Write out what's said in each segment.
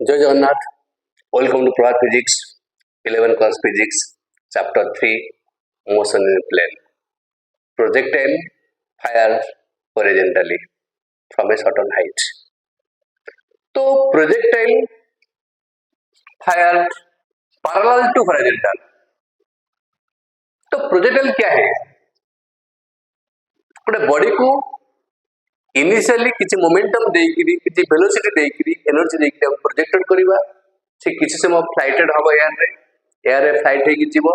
जय Jagannath. Welcome to Prabhat physics 11 class physics chapter 3 motion in plane projectile fire horizontally from a certain height। तो projectile fire parallel to horizontal. तो projectile क्या है? गोटे body को initially किसी मोमेंटम देकरी किसी वेलोसिटी देकरी एनर्जी देकरी हम प्रोजेक्टेड करबा। से किसी समय फ्लाइटेड हबो एयर रे फ्लाइट हेकी जीवो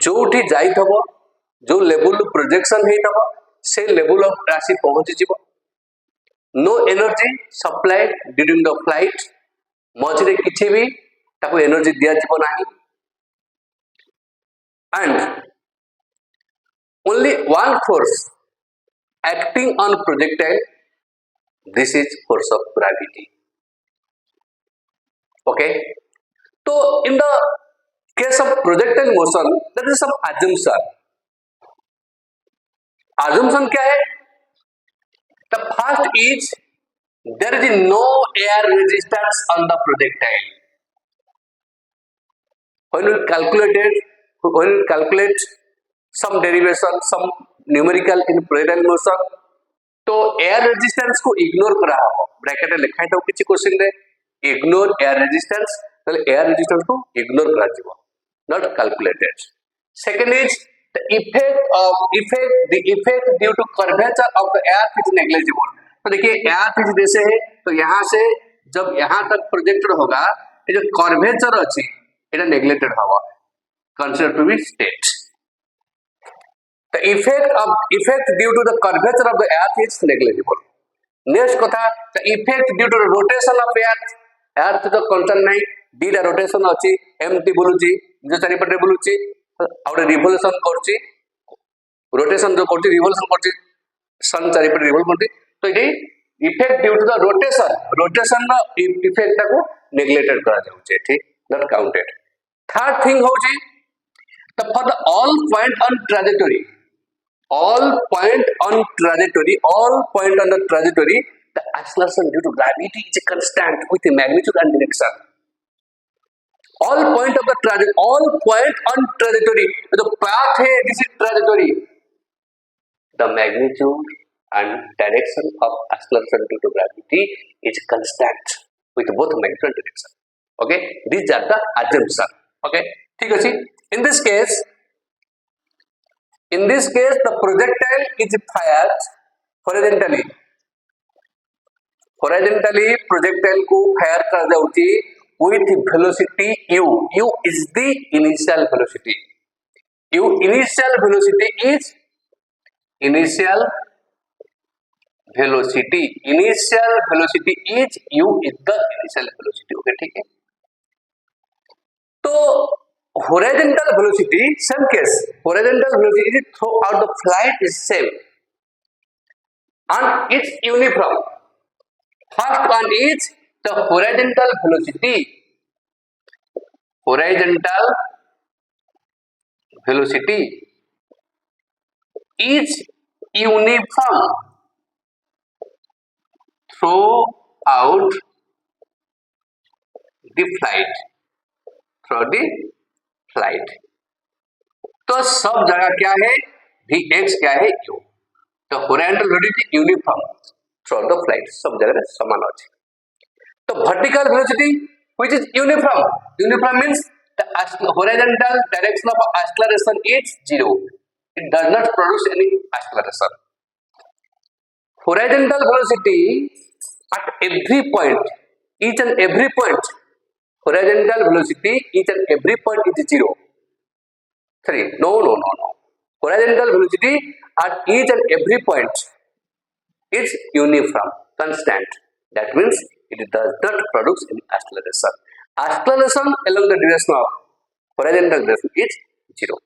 जोठी जाई थबो जो लेवल प्रोजेक्शन हेई थबो से लेवल ऑफ राशि पहुंची जीवो। No energy supply during the flight मझे किसी भी ताको एनर्जी दिया जीवो नाही। And only one force acting on projectile, this is force of gravity। okay, so in the case of projectile motion there is some assumption क्या है? the first is there is no air resistance on the projectile। when we calculate some derivation some numerical in projectile motion तो air resistance को ignore करा हो bracket में लिखा है तो किसी क्वेश्चन रे इग्नोर एयर रेजिस्टेंस तो एयर रेजिस्टेंस को इग्नोर करा जीवो not calculated. Second is the effect due to curvature of the air is negligible. तो देखिए एयर इज जैसे है तो यहां से जब यहां तक प्रोजेक्टेड होगा ये जो कर्वेचर अछि एटा नेग्लेक्टेड होगा consider to be state. The effect due to the curvature of the earth is negligible। Next कथा the effect due to the rotation of earth तो constant नहीं दीटा rotation अछि एमटी बुलुची जो चारि पटे बुलुची और रिवोल्यूशन करछि रोटेशन जो करछि रिवोल्यूशन करछि सन चारि पटे रिवोल्व करछि तो ये effect due to the rotation no effect को नेग्लेक्टेड करा जाउछि ठीक नॉट काउंटेड। थर्ड थिंग होछि the for the all point on trajectory all point on the trajectory the acceleration due to gravity is a constant with a magnitude and direction। all point on trajectory the path है this is trajectory the magnitude and direction of acceleration due to gravity is constant with both magnitude and direction। okay, these are the assumption। okay, ठीक अछि। In this case the projectile is fired horizontally projectile को fire कर जाउची with velocity u is the initial velocity initial velocity is u is the initial velocity। okay, ठीक है। तो horizontal velocity same case horizontal velocity is throughout the flight is same and it's uniform। first one is the horizontal velocity is uniform throughout the flight तो सब जगह क्या है Vx क्या है u तो horizontal velocity uniform through the flight सब जगह समान अछि। तो vertical velocity which is uniform means the horizontal direction of acceleration is 0 it does not produce any acceleration। horizontal velocity at every point each and every point horizontal velocity each and every point is 0। 3 no horizontal velocity at each and every point is uniform constant that means it does not produce any acceleration along the direction of horizontal direction is 0।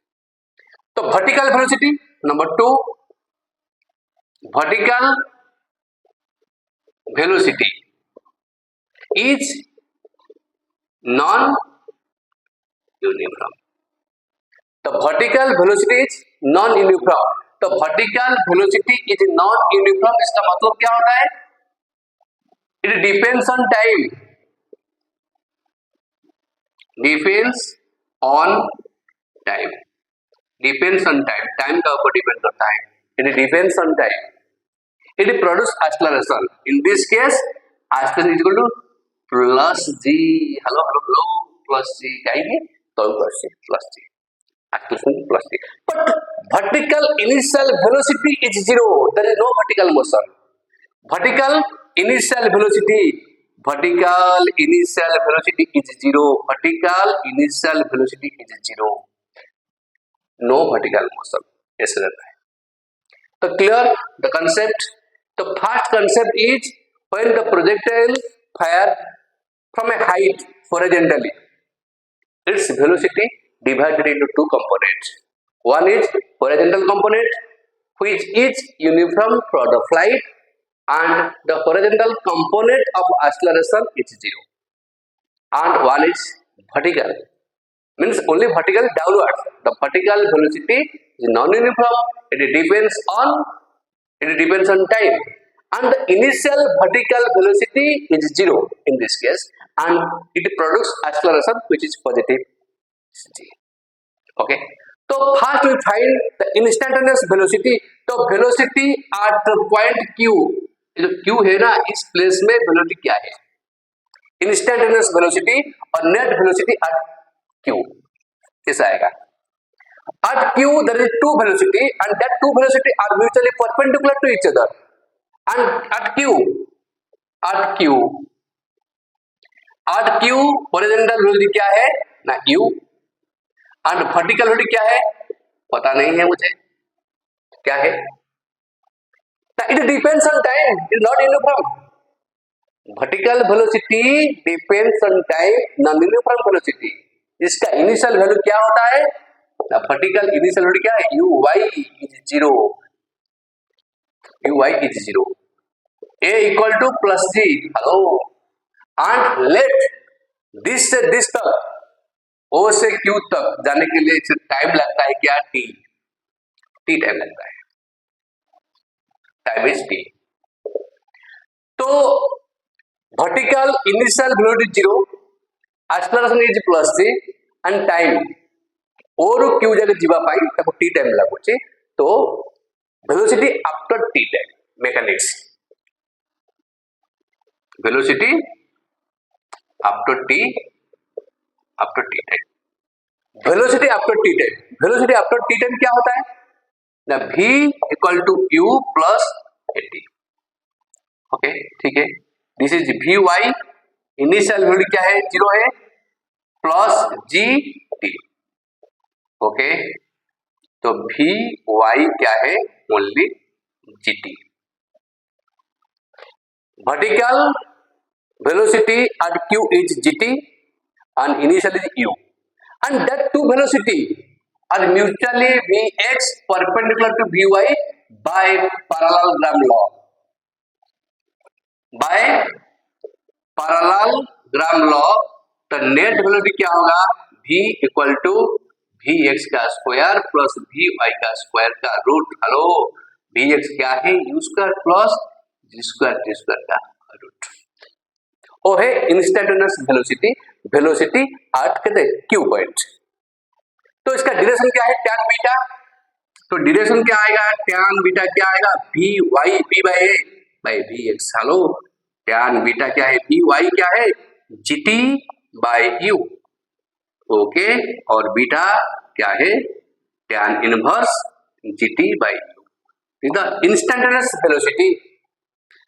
तो vertical velocity number 2 vertical velocity is non uniform। the vertical velocity is non uniform तो vertical velocity is non uniform इसका मतलब क्या होता है? it depends on time depends on time, depends on time, time का ऊपर depend करता है, it depends on time, it produce acceleration, in this case acceleration is equal to plus g, hello hello hello, plus g कहेंगे तो plus g acceleration plus g, but vertical initial velocity is zero, there is no vertical motion, vertical initial velocity, vertical initial velocity is zero, vertical initial velocity is zero, no vertical motion, ऐसे रहता है। तो clear the concept, the first concept is when the projectile fire from a height horizontally, its velocity divided into two components. One is horizontal component, which is uniform for the flight, and the horizontal component of acceleration is zero. And one is vertical, means only vertical downward. The vertical velocity is non-uniform. It depends on time, and the initial vertical velocity is zero in this case, and it produces acceleration which is positive g. Okay, तो first we find the instantaneous velocity, तो velocity at point Q, जो Q है ना इस place में velocity क्या है, instantaneous velocity और नेट वेलोसिटी एट क्यू कैसा आएगा, at q there is two velocity and that two velocity are mutually perpendicular to each other, and at q horizontal velocity क्या है ना u, and vertical velocity क्या है पता नहीं है मुझे क्या है, it depends on time, it is not uniform, vertical velocity depends on time, non uniform velocity, इसका इनिशियल वैल्यू क्या होता है, वर्टिकल इनिशियल वैल्यू क्या है, uy is zero, uy is zero, a equal to plus g, hello, and let this से this तक, o से q तक जाने के लिए टाइम लगता है क्या, t टाइम लगता है, टाइम इज t, तो vertical initial velocity zero, acceleration is plus g, and time और क्यू जगह जीवा पाई तब टी टाइम लागुचे, तो velocity after t time mechanics, velocity after t time, velocity after t time, velocity after t time क्या होता है ना, v equal to u plus a t, okay ठीक है, this is v y, initial velocity क्या है जीरो है, plus G T, okay, तो वी वाई क्या है only G T, vertical velocity at q is gt and initial is u, and that two velocity are mutually vx perpendicular to vy by parallelogram law, by parallelogram law, तो net velocity क्या होगा, v equal to v x का square plus v y का square का root, hello v x क्या है u square plus g square t square का root, वो है इंस्टेंटेनियस वेलोसिटी, वेलोसिटी एट कहते क्यू पॉइंट, तो इसका ड्यूरेशन क्या है टैन बीटा, तो ड्यूरेशन क्या आएगा टैन बीटा क्या आएगा v y b by v x, hello tan beta क्या है वी वाई क्या है g t by u, okay, और बीटा क्या है tan inverse g t by u, the instantaneous velocity,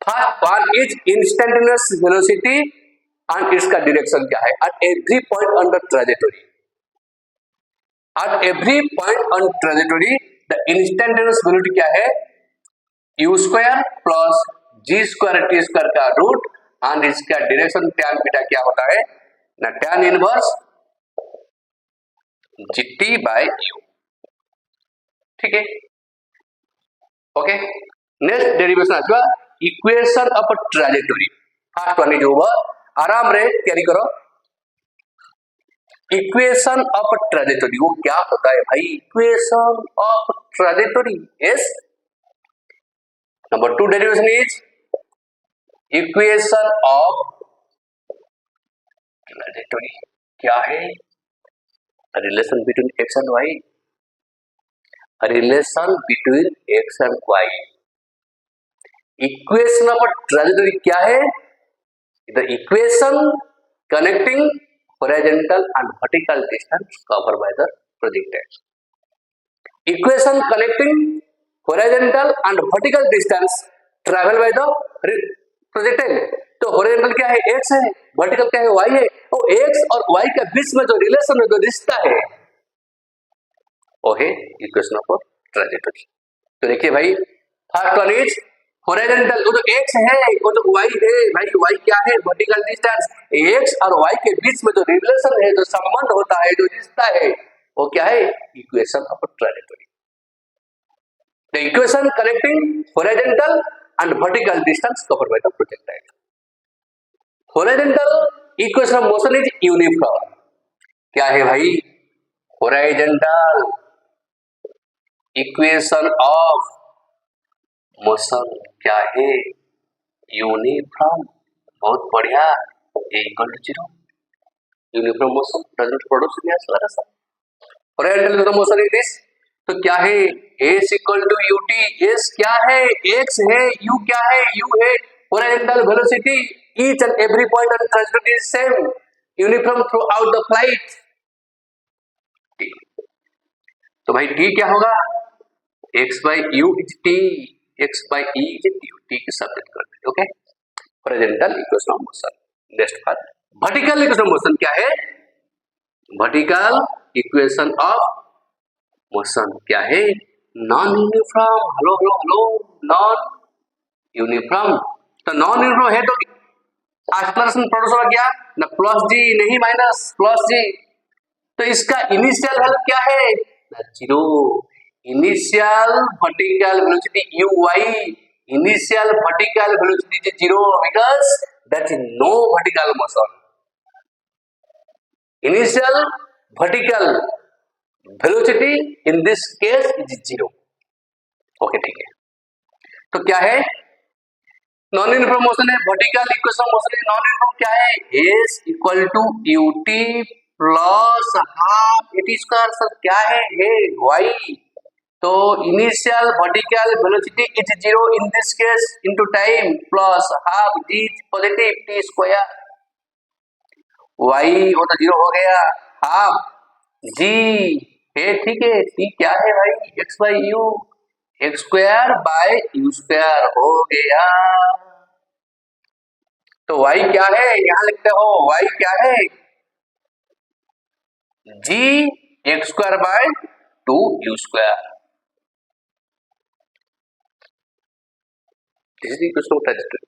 first one is instantaneous velocity and इसका direction क्या है at every point on the trajectory, at every point on trajectory the instantaneous velocity क्या है u square plus g square t square का root, and इसका direction tan beta क्या होता है ना tan inverse g t by u, ठीक है, ओके, नेक्स्ट डेरिवेशन आजवा equation of trajectory, first one is over, आराम रे तैयारी करो, इक्वेशन ऑफ ट्रैजेक्टरी वो क्या होता है भाई, equation of trajectory, yes, number two derivation is equation of trajectory, क्या है? Relation between x and y, relation between x and y. Equation of trajectory क्या है? The equation connecting horizontal and vertical distance covered by the projectile. Equation connecting horizontal and vertical distance travel by the projectile. तो horizontal क्या है? x है, vertical क्या है? y है। तो x और y के बीच में जो रिलेशन है, जो रिश्ता है, वो है इक्वेशन ऑफ ट्रेजेक्टरी। तो देखिए भाई, फर्स्ट वन इज हॉरिजॉन्टल, वो जो x है, वो जो y है भाई, y क्या है? Vertical distance. x और y के बीच में जो रिलेशन है, जो संबंध होता है, जो रिश्ता है, वो क्या है? Equation of trajectory. The equation connecting horizontal and vertical distance covered by the projectile. Horizontal equation of motion is uniform. क्या है भाई? हॉरिजॉन्टल इक्वेशन ऑफ मोशन क्या है? यूनिफॉर्म। बहुत बढ़िया। A equal to 0, uniform motion doesn't produce any acceleration. Horizontal motion is this. तो क्या है? s equal to ut। s क्या है? x है। u क्या है? u है। Horizontal velocity each and every point on trajectory is same, uniform through out the flight. तो भाई t क्या होगा? x by u is t, x by e is t, t की सब्जेक्ट कर देते। Okay, horizontal equation of motion. Next part, vertical equation of motion क्या है? Vertical equation of motion क्या है? Non uniform. Hello hello hello, non uniform. तो non uniform है तो एक्सेलरेशन प्रोड्यूस होगा क्या? ना प्लस जी, नहीं माइनस, प्लस जी। तो इसका इनिशियल वैल्यू क्या है? Zero. Initial vertical velocity u y, initial vertical velocity is zero because that is no vertical motion. Initial vertical velocity in this case is zero. Okay, ठीक है। तो क्या है? नॉन यूनिफॉर्म मोशन है, vertical equation motion है। Non uniform क्या है? s equal to ut plus half eighty square. Sir क्या है? y। तो initial vertical velocity is zero in this case into time plus half g positive t square. y वो तो zero हो गया, हाफ g है, ठीक है। t क्या है भाई? x by you, x square by you square हो गया। तो y क्या है? यहां लिखते हो y क्या है? g x square by 2 you square. This is equation of trajectory.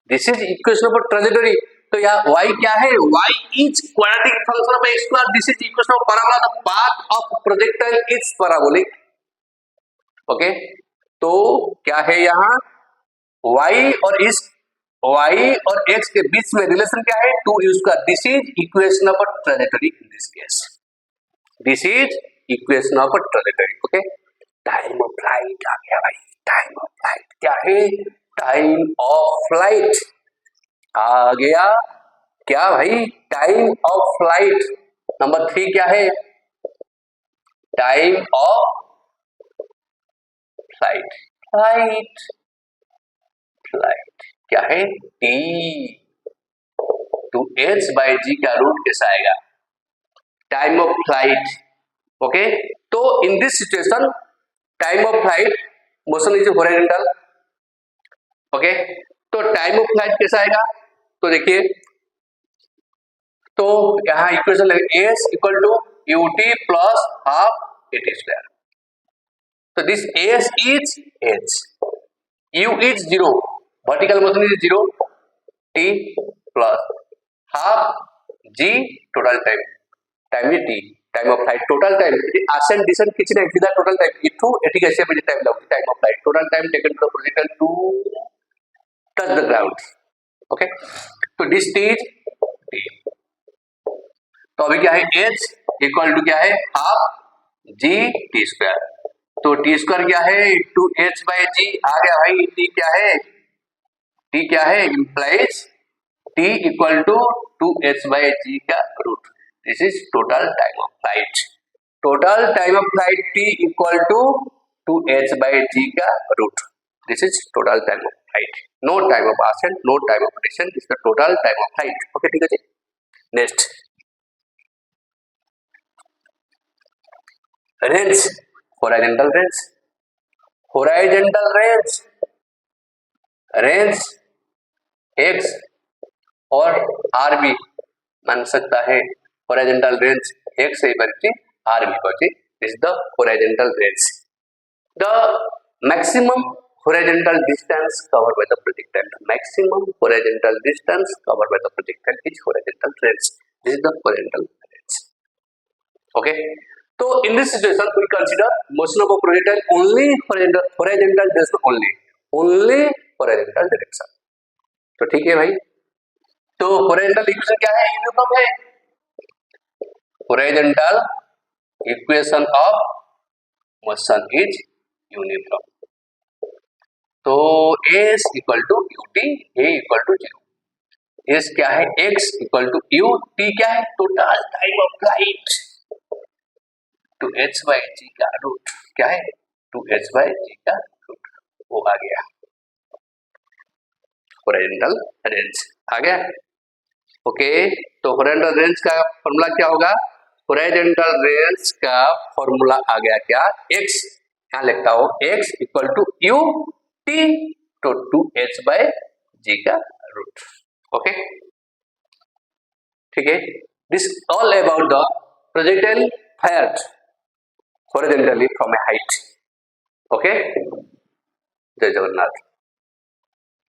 This is equation of trajectory. तो यहाँ y क्या है? y is quadratic function of x square. This is equation of parabola. The path of projectile is parabolic. Okay, तो क्या है यहाँ? y और x के बीच में रिलेशन क्या है? 2 u square. This is equation of trajectory in this case. This is equation of trajectory. Okay, time of flight आ गया भाई। टाइम ऑफ फ्लाइट क्या है? टाइम ऑफ फ्लाइट आ गया। क्या भाई? Time of flight. नंबर 3 क्या है? Time of flight. Flight flight क्या है? t to h by g का रूट कैसा आएगा? Time of flight. ओके, तो in this situation time of flight motion is horizontal. Okay, तो टाइम ऑफ फ्लाइट कैसा आएगा? तो देखिए, तो यहां इक्वेशन लगे s equal to ut plus half eighty square. तो this s is h, u is zero, vertical motion is zero, t plus half g total time, time is t, time of flight total time ascent descent किसी ने सीधा total time इथु eighty कैसे बजे time लगती time of flight total time taken to the projectile to touch the ground. Okay, तो this is t। तो अभी क्या है? h इक्वल टू क्या है? Half g t square. तो t स्क्वायर क्या है? 2h बाई g आ गया भाई। t क्या है? t क्या है? Implies t equal to 2h by g का root. This is total time of flight. Total time of flight t equal to 2h/g का root. This is total time of flight. No time of ascent, no time of descent, this is the total time of flight. Okay, ठीक है जी। Next, range, horizontal range. Horizontal range, range x और rb मान सकता है। होराइजेंटल range x है बल्कि rb को जी। This is the horizontal range. The maximum horizontal distance covered by the projectile. The maximum horizontal distance covered by the projectile is horizontal range. This is the horizontal range. Okay. So in this situation, we consider motion of a projectile only horizontal direction only horizontal direction. तो ठीक है भाई। तो horizontal equation क्या है? Uniform है। Horizontal equation of motion is uniform. तो s equal to u t, a equal to 0। S क्या है? x equal to u, t क्या है? Total time of flight two h by g का root. क्या है? टू एच बाई जी का root. वो आ गया होराइजेंटल रेंज। आ गया। ओके, तो होराइजेंटल रेंज का फॉर्मूला क्या होगा? होराइजेंटल रेंज का फॉर्मूला आ गया क्या? x, यहाँ लिखता हूं x equal to u t तो 2h/g का रूट। ओके, ठीक है। This all about the projectile fired horizontally from a height. Okay, जय जगन्नाथ।